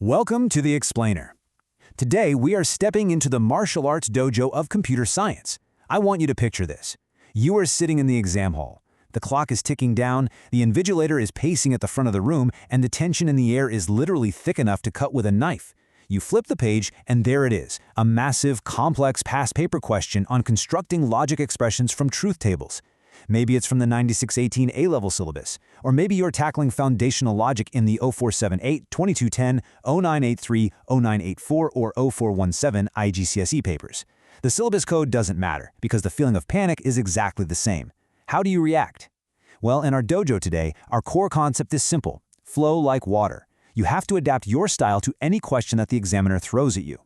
Welcome to The Explainer. Today, we are stepping into the martial arts dojo of computer science. I want you to picture this. You are sitting in the exam hall. The clock is ticking down, the invigilator is pacing at the front of the room, and the tension in the air is literally thick enough to cut with a knife. You flip the page, and there it is, a massive, complex past paper question on constructing logic expressions from truth tables. Maybe it's from the 9618 A-level syllabus, or maybe you're tackling foundational logic in the 0478, 2210, 0983, 0984, or 0417 IGCSE papers. The syllabus code doesn't matter, because the feeling of panic is exactly the same. How do you react? Well, in our dojo today, our core concept is simple: flow like water. You have to adapt your style to any question that the examiner throws at you.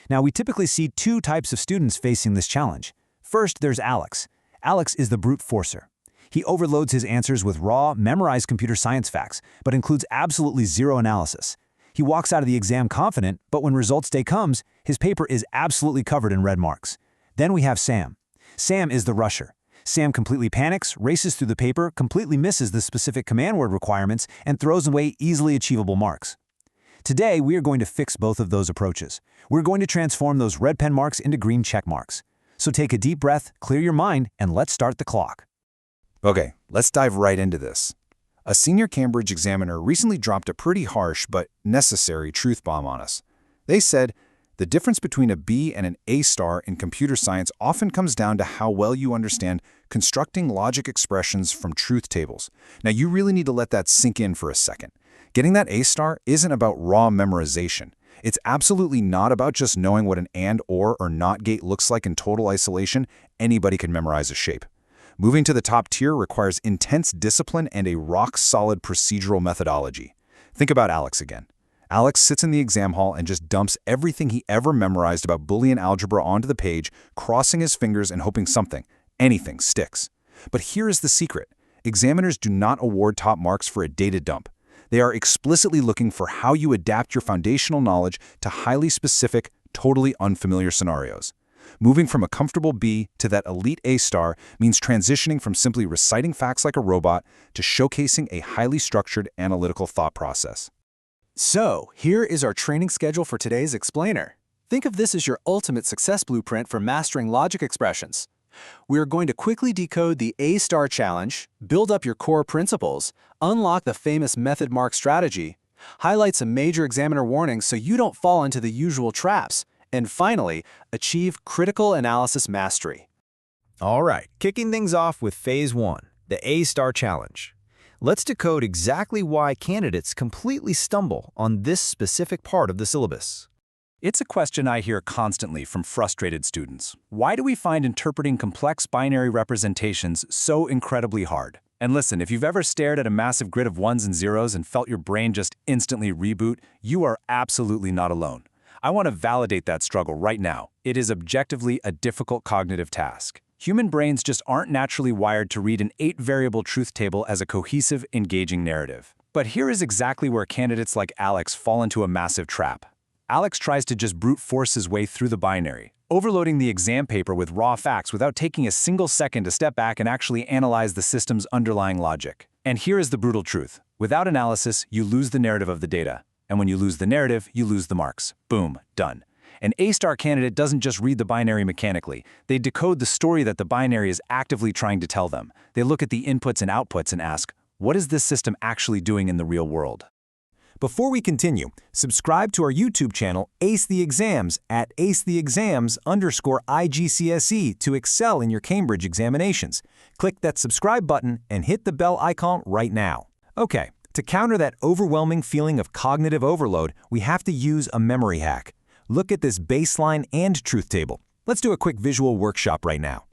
Now, we typically see two types of students facing this challenge. First, there's Alex. Alex is the brute forcer. He overloads his answers with raw, memorized computer science facts, but includes absolutely zero analysis. He walks out of the exam confident, but when results day comes, his paper is absolutely covered in red marks. Then we have Sam. Sam is the rusher. Sam completely panics, races through the paper, completely misses the specific command word requirements, and throws away easily achievable marks. Today, we are going to fix both of those approaches. We're going to transform those red pen marks into green check marks. So take a deep breath, clear your mind, and let's start the clock. Okay, let's dive right into this. A senior Cambridge examiner recently dropped a pretty harsh but necessary truth bomb on us. They said, the difference between a B and an A star in computer science often comes down to how well you understand constructing logic expressions from truth tables. Now, you really need to let that sink in for a second. Getting that A star isn't about raw memorization. It's absolutely not about just knowing what an and, or not gate looks like in total isolation. Anybody can memorize a shape. Moving to the top tier requires intense discipline and a rock-solid procedural methodology. Think about Alex again. Alex sits in the exam hall and just dumps everything he ever memorized about Boolean algebra onto the page, crossing his fingers and hoping something, anything, sticks. But here is the secret. Examiners do not award top marks for a data dump. They are explicitly looking for how you adapt your foundational knowledge to highly specific, totally unfamiliar scenarios. Moving from a comfortable B to that elite A star means transitioning from simply reciting facts like a robot to showcasing a highly structured analytical thought process. So, here is our training schedule for today's explainer. Think of this as your ultimate success blueprint for mastering logic expressions. We are going to quickly decode the A-star challenge, build up your core principles, unlock the famous method mark strategy, highlight some major examiner warnings so you don't fall into the usual traps, and finally, achieve critical analysis mastery. All right, kicking things off with Phase 1, the A-star challenge. Let's decode exactly why candidates completely stumble on this specific part of the syllabus. It's a question I hear constantly from frustrated students. Why do we find interpreting complex binary representations so incredibly hard? And listen, if you've ever stared at a massive grid of ones and zeros and felt your brain just instantly reboot, you are absolutely not alone. I want to validate that struggle right now. It is objectively a difficult cognitive task. Human brains just aren't naturally wired to read an 8-variable truth table as a cohesive, engaging narrative. But here is exactly where candidates like Alex fall into a massive trap. Alex tries to just brute force his way through the binary, overloading the exam paper with raw facts without taking a single second to step back and actually analyze the system's underlying logic. And here is the brutal truth. Without analysis, you lose the narrative of the data. And when you lose the narrative, you lose the marks. Boom, done. An A-star candidate doesn't just read the binary mechanically. They decode the story that the binary is actively trying to tell them. They look at the inputs and outputs and ask, what is this system actually doing in the real world? Before we continue, subscribe to our YouTube channel, Ace the Exams, at acetheexams_IGCSE to excel in your Cambridge examinations. Click that subscribe button and hit the bell icon right now. Okay, to counter that overwhelming feeling of cognitive overload, we have to use a memory hack. Look at this baseline and truth table. Let's do a quick visual workshop right now.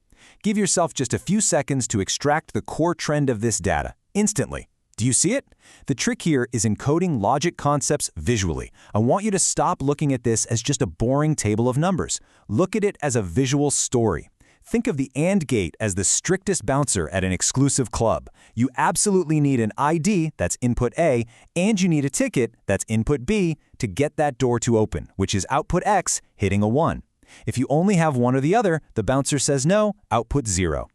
Give yourself just a few seconds to extract the core trend of this data, instantly. Do you see it? The trick here is encoding logic concepts visually. I want you to stop looking at this as just a boring table of numbers. Look at it as a visual story. Think of the AND gate as the strictest bouncer at an exclusive club. You absolutely need an ID, that's input A, and you need a ticket, that's input B, to get that door to open, which is output X hitting a 1. If you only have one or the other, the bouncer says no, output 0.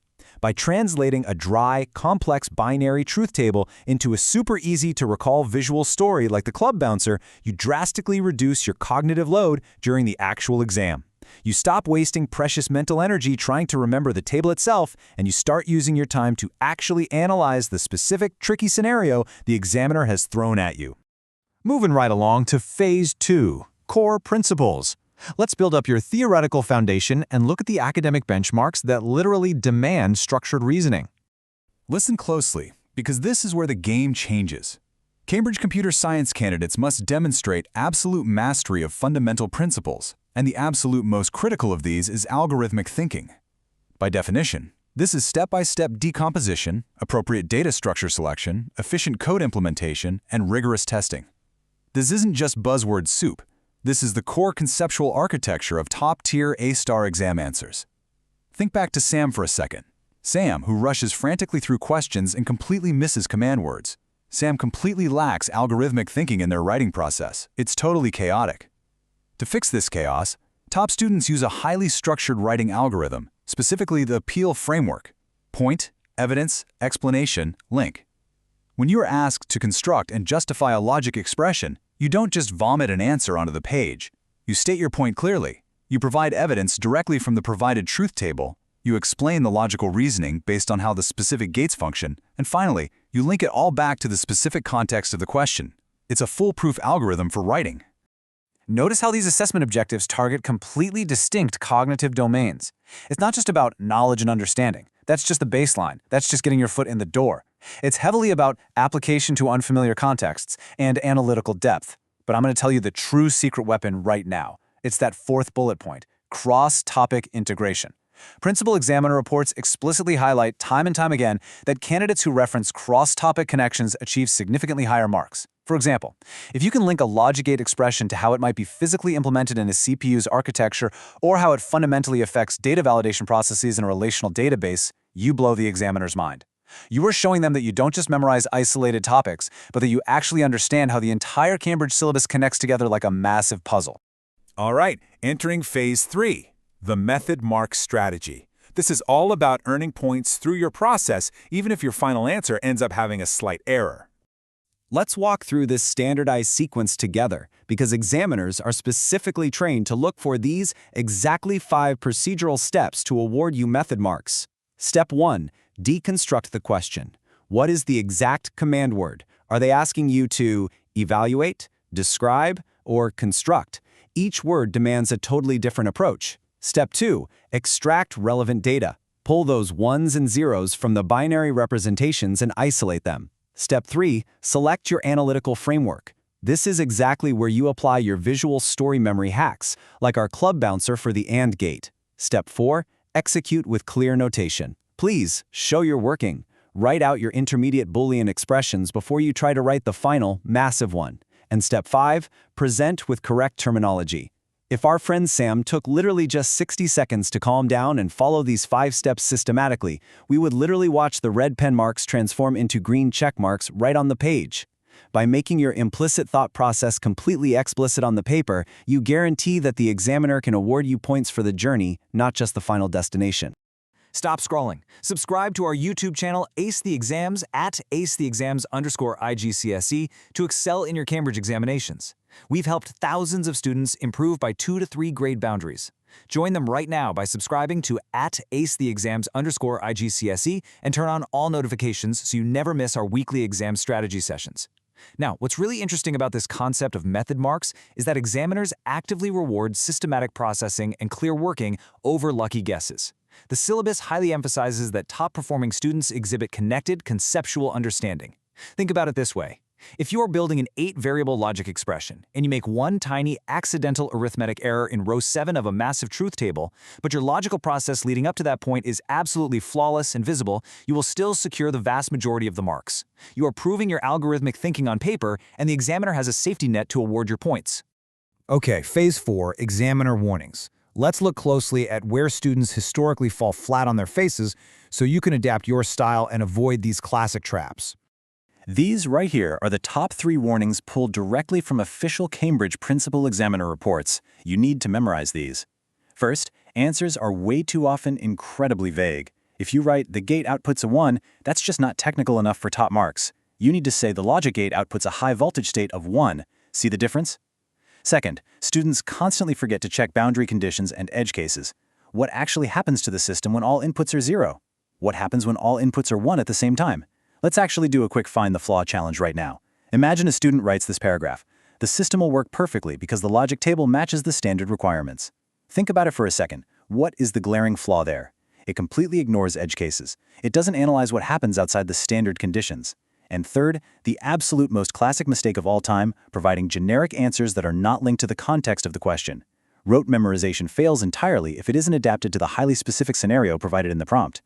By translating a dry, complex binary truth table into a super easy-to-recall visual story like the club bouncer, you drastically reduce your cognitive load during the actual exam. You stop wasting precious mental energy trying to remember the table itself, and you start using your time to actually analyze the specific tricky scenario the examiner has thrown at you. Moving right along to Phase 2, Core Principles. Let's build up your theoretical foundation and look at the academic benchmarks that literally demand structured reasoning. Listen closely, because this is where the game changes. Cambridge computer science candidates must demonstrate absolute mastery of fundamental principles, and the absolute most critical of these is algorithmic thinking. By definition, this is step-by-step decomposition, appropriate data structure selection, efficient code implementation, and rigorous testing. This isn't just buzzword soup. This is the core conceptual architecture of top-tier A-star exam answers. Think back to Sam for a second. Sam, who rushes frantically through questions and completely misses command words. Sam completely lacks algorithmic thinking in their writing process. It's totally chaotic. To fix this chaos, top students use a highly structured writing algorithm, specifically the Peel framework: point, evidence, explanation, link. When you are asked to construct and justify a logic expression, you don't just vomit an answer onto the page. You state your point clearly. You provide evidence directly from the provided truth table. You explain the logical reasoning based on how the specific gates function, and finally, you link it all back to the specific context of the question. It's a foolproof algorithm for writing. Notice how these assessment objectives target completely distinct cognitive domains. It's not just about knowledge and understanding. That's just the baseline. That's just getting your foot in the door. It's heavily about application to unfamiliar contexts and analytical depth. But I'm going to tell you the true secret weapon right now. It's that fourth bullet point: cross-topic integration. Principal examiner reports explicitly highlight time and time again that candidates who reference cross-topic connections achieve significantly higher marks. For example, if you can link a logic gate expression to how it might be physically implemented in a CPU's architecture or how it fundamentally affects data validation processes in a relational database, you blow the examiner's mind. You are showing them that you don't just memorize isolated topics, but that you actually understand how the entire Cambridge syllabus connects together like a massive puzzle. All right, entering Phase 3, the method mark strategy. This is all about earning points through your process, even if your final answer ends up having a slight error. Let's walk through this standardized sequence together, because examiners are specifically trained to look for these exactly 5 procedural steps to award you method marks. Step 1. Deconstruct the question. What is the exact command word? Are they asking you to evaluate, describe, or construct? Each word demands a totally different approach. Step 2. Extract relevant data. Pull those ones and zeros from the binary representations and isolate them. Step 3. Select your analytical framework. This is exactly where you apply your visual story memory hacks, like our club bouncer for the AND gate. Step 4. Execute with clear notation. Please show you're working. Write out your intermediate Boolean expressions before you try to write the final, massive one. And Step 5. Present with correct terminology. If our friend Sam took literally just 60 seconds to calm down and follow these 5 steps systematically, we would literally watch the red pen marks transform into green check marks right on the page. By making your implicit thought process completely explicit on the paper, you guarantee that the examiner can award you points for the journey, not just the final destination. Stop scrolling. Subscribe to our YouTube channel, Ace the Exams, at acetheexams_IGCSE, to excel in your Cambridge examinations. We've helped thousands of students improve by 2 to 3 grade boundaries. Join them right now by subscribing to @acetheexams_IGCSE and turn on all notifications so you never miss our weekly exam strategy sessions. Now, what's really interesting about this concept of method marks is that examiners actively reward systematic processing and clear working over lucky guesses. The syllabus highly emphasizes that top-performing students exhibit connected, conceptual understanding. Think about it this way. If you are building an 8-variable logic expression, and you make one tiny accidental arithmetic error in row 7 of a massive truth table, but your logical process leading up to that point is absolutely flawless and visible, you will still secure the vast majority of the marks. You are proving your algorithmic thinking on paper, and the examiner has a safety net to award your points. Okay, Phase 4, examiner warnings. Let's look closely at where students historically fall flat on their faces so you can adapt your style and avoid these classic traps. These right here are the top 3 warnings pulled directly from official Cambridge Principal Examiner reports. You need to memorize these. First, answers are way too often incredibly vague. If you write, the gate outputs a 1, that's just not technical enough for top marks. You need to say the logic gate outputs a high voltage state of 1. See the difference? Second, students constantly forget to check boundary conditions and edge cases. What actually happens to the system when all inputs are 0? What happens when all inputs are 1 at the same time? Let's actually do a quick find the flaw challenge right now. Imagine a student writes this paragraph. The system will work perfectly because the logic table matches the standard requirements. Think about it for a second. What is the glaring flaw there? It completely ignores edge cases. It doesn't analyze what happens outside the standard conditions. And third, the absolute most classic mistake of all time, providing generic answers that are not linked to the context of the question. Rote memorization fails entirely if it isn't adapted to the highly specific scenario provided in the prompt.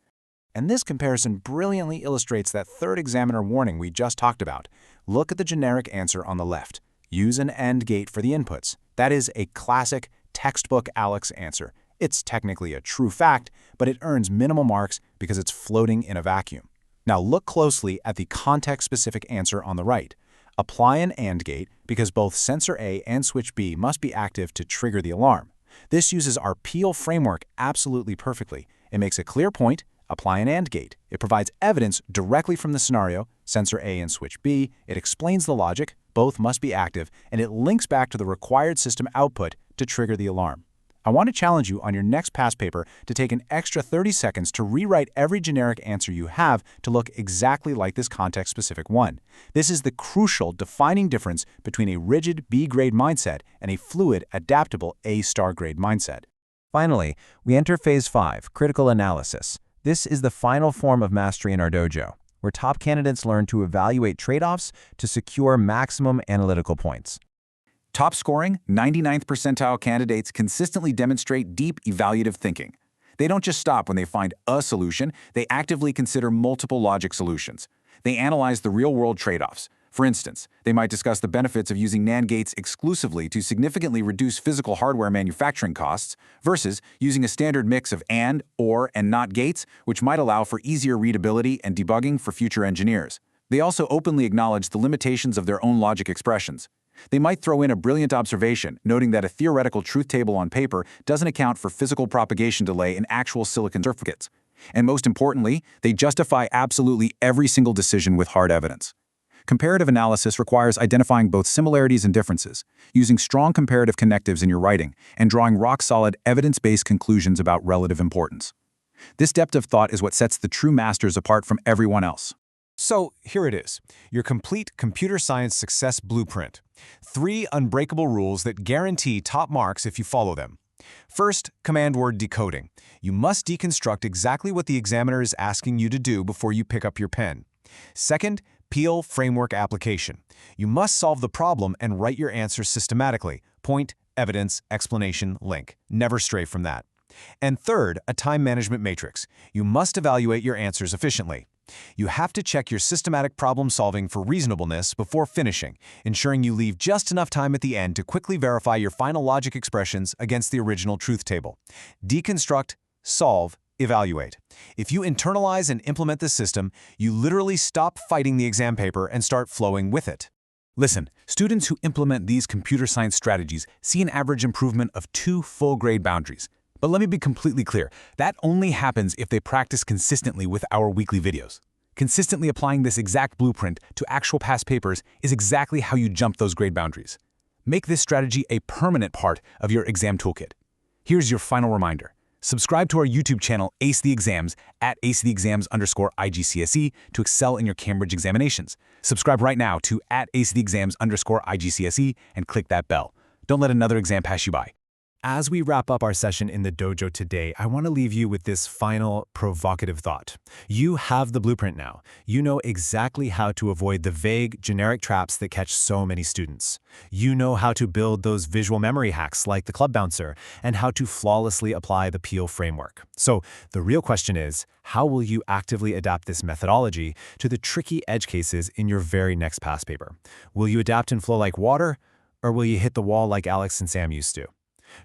And this comparison brilliantly illustrates that third examiner warning we just talked about. Look at the generic answer on the left. Use an AND gate for the inputs. That is a classic textbook ALEX answer. It's technically a true fact, but it earns minimal marks because it's floating in a vacuum. Now look closely at the context-specific answer on the right. Apply an AND gate because both sensor A and switch B must be active to trigger the alarm. This uses our Peel framework absolutely perfectly. It makes a clear point. Apply an AND gate. It provides evidence directly from the scenario, sensor A and switch B. It explains the logic, both must be active, and it links back to the required system output to trigger the alarm. I want to challenge you on your next past paper to take an extra 30 seconds to rewrite every generic answer you have to look exactly like this context-specific one. This is the crucial defining difference between a rigid B-grade mindset and a fluid, adaptable A-star grade mindset. Finally, we enter Phase 5, critical analysis. This is the final form of mastery in our dojo, where top candidates learn to evaluate trade-offs to secure maximum analytical points. Top-scoring, 99th percentile candidates consistently demonstrate deep evaluative thinking. They don't just stop when they find a solution, they actively consider multiple logic solutions. They analyze the real-world trade-offs. For instance, they might discuss the benefits of using NAND gates exclusively to significantly reduce physical hardware manufacturing costs versus using a standard mix of AND, OR, and NOT gates, which might allow for easier readability and debugging for future engineers. They also openly acknowledge the limitations of their own logic expressions. They might throw in a brilliant observation, noting that a theoretical truth table on paper doesn't account for physical propagation delay in actual silicon circuits. And most importantly, they justify absolutely every single decision with hard evidence. Comparative analysis requires identifying both similarities and differences, using strong comparative connectives in your writing, and drawing rock-solid, evidence-based conclusions about relative importance. This depth of thought is what sets the true masters apart from everyone else. So here it is, your complete computer science success blueprint. 3 unbreakable rules that guarantee top marks if you follow them. First, command word decoding. You must deconstruct exactly what the examiner is asking you to do before you pick up your pen. Second, Peel framework application. You must solve the problem and write your answers systematically. Point, evidence, explanation, link. Never stray from that. And third, a time management matrix. You must evaluate your answers efficiently. You have to check your systematic problem solving for reasonableness before finishing, ensuring you leave just enough time at the end to quickly verify your final logic expressions against the original truth table. Deconstruct, solve, evaluate. If you internalize and implement this system, you literally stop fighting the exam paper and start flowing with it. Listen, students who implement these computer science strategies see an average improvement of 2 full-grade boundaries. But let me be completely clear, that only happens if they practice consistently with our weekly videos. Consistently applying this exact blueprint to actual past papers is exactly how you jump those grade boundaries. Make this strategy a permanent part of your exam toolkit. Here's your final reminder. Subscribe to our YouTube channel, Ace the Exams, at acetheexams_IGCSE to excel in your Cambridge examinations. Subscribe right now to at acetheexams_IGCSE and click that bell. Don't let another exam pass you by. As we wrap up our session in the dojo today, I want to leave you with this final provocative thought. You have the blueprint now. You know exactly how to avoid the vague, generic traps that catch so many students. You know how to build those visual memory hacks like the club bouncer and how to flawlessly apply the Peel framework. So the real question is, how will you actively adapt this methodology to the tricky edge cases in your very next past paper? Will you adapt and flow like water, or will you hit the wall like Alex and Sam used to?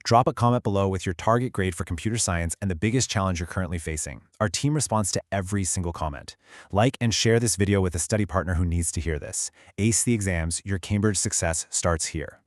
Drop a comment below with your target grade for computer science and the biggest challenge you're currently facing. Our team responds to every single comment. Like and share this video with a study partner who needs to hear this. Ace the Exams, your Cambridge success starts here.